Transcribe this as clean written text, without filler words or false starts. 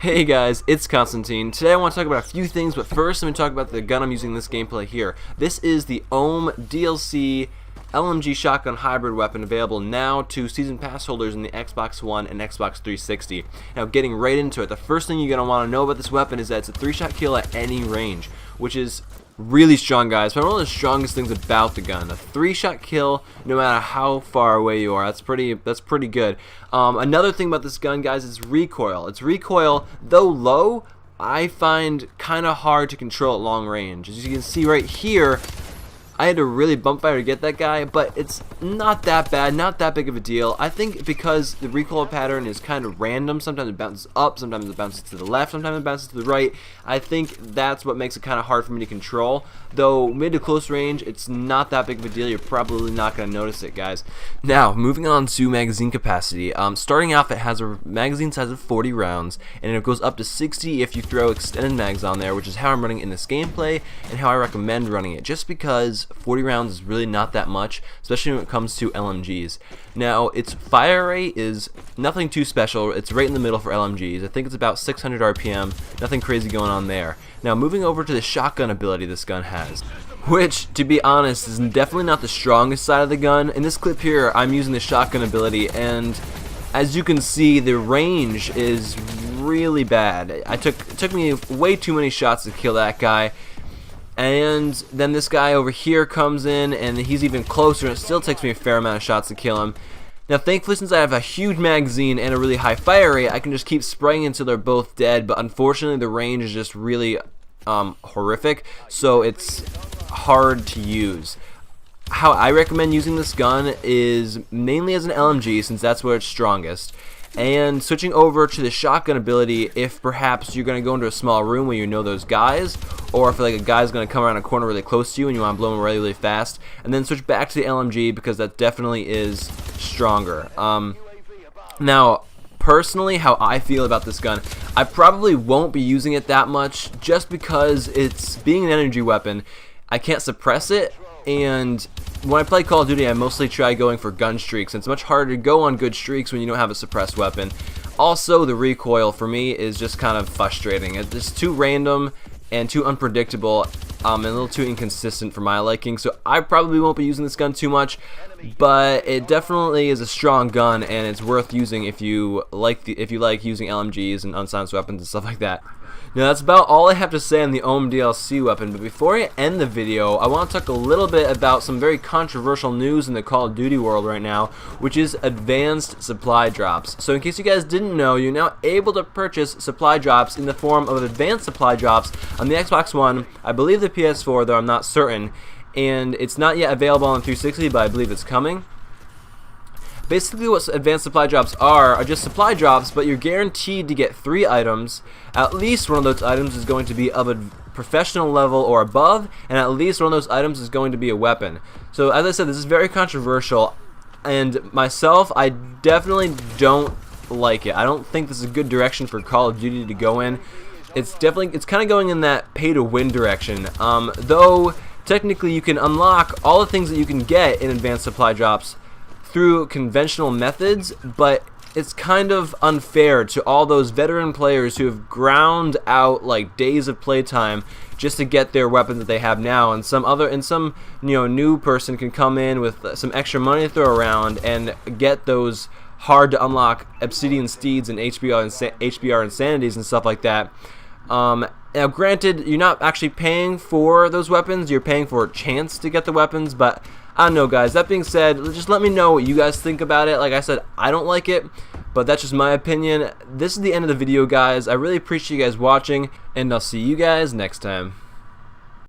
Hey guys, it's Constantine. Today I want to talk about a few things, but first I'm going to talk about the gun I'm using in this gameplay here. This is the Ohm DLC LMG shotgun hybrid weapon available now to season pass holders in the Xbox One and Xbox 360. Now getting right into it, the first thing you're going to want to know about this weapon is that it's a 3-shot kill at any range, which is really strong, guys. But one of the strongest things about the gun, a 3-shot kill no matter how far away you are. That's pretty good. Another thing about this gun, guys, is recoil. Its recoil, though low, I find kind of hard to control at long range. As you can see right here, I had to really bump fire to get that guy, but it's not that bad, not that big of a deal. I think because the recoil pattern is kind of random, sometimes it bounces up, sometimes it bounces to the left, sometimes it bounces to the right. I think that's what makes it kind of hard for me to control. Though mid to close range, it's not that big of a deal. You're probably not going to notice it, guys. Now, moving on to magazine capacity. Starting off, it has a magazine size of 40 rounds, and it goes up to 60 if you throw extended mags on there, which is how I'm running in this gameplay and how I recommend running it, just because 40 rounds is really not that much, especially when it comes to LMGs. Now, its fire rate is nothing too special. It's right in the middle for LMGs. I think it's about 600 RPM, nothing crazy going on there. Now, moving over to the shotgun ability this gun has, which, to be honest, is definitely not the strongest side of the gun. In this clip here, I'm using the shotgun ability, and as you can see, the range is really bad. It took me way too many shots to kill that guy. And then this guy over here comes in, and he's even closer, and it still takes me a fair amount of shots to kill him. Now, thankfully, since I have a huge magazine and a really high fire rate, I can just keep spraying until they're both dead, but unfortunately, the range is just really horrific, so it's hard to use. How I recommend using this gun is mainly as an LMG, since that's where it's strongest, and switching over to the shotgun ability if perhaps you're going to go into a small room where you know those guys, or if like a guy's going to come around a corner really close to you and you want to blow him really, really fast, and then switch back to the LMG because that definitely is stronger. Now, personally, how I feel about this gun, I probably won't be using it that much just because it's being an energy weapon. I can't suppress it, and when I play Call of Duty, I mostly try going for gun streaks, and it's much harder to go on good streaks when you don't have a suppressed weapon. Also, the recoil for me is just kind of frustrating. It's just too random and too unpredictable, and a little too inconsistent for my liking, so I probably won't be using this gun too much, but it definitely is a strong gun, and it's worth using if you like using LMGs and unsilenced weapons and stuff like that. Now, that's about all I have to say on the Ohm DLC weapon, but before I end the video, I want to talk a little bit about some very controversial news in the Call of Duty world right now, which is advanced supply drops. So in case you guys didn't know, you're now able to purchase supply drops in the form of advanced supply drops on the Xbox One, I believe the PS4, though I'm not certain, and it's not yet available on 360, but I believe it's coming. Basically, what advanced supply drops are just supply drops, but you're guaranteed to get 3 items. At least one of those items is going to be of a professional level or above, and at least one of those items is going to be a weapon. So as I said, this is very controversial, and myself, I definitely don't like it. I don't think this is a good direction for Call of Duty to go in. It's kind of going in that pay-to-win direction. Though technically you can unlock all the things that you can get in advanced supply drops through conventional methods, but it's kind of unfair to all those veteran players who have ground out like days of playtime just to get their weapons that they have now, and some new person can come in with some extra money to throw around and get those hard to unlock Obsidian Steeds and HBR Insanities and stuff like that. Now, granted, you're not actually paying for those weapons, you're paying for a chance to get the weapons, but I don't know, guys. That being said, just let me know what you guys think about it. Like I said, I don't like it, but that's just my opinion. This is the end of the video, guys. I really appreciate you guys watching, and I'll see you guys next time.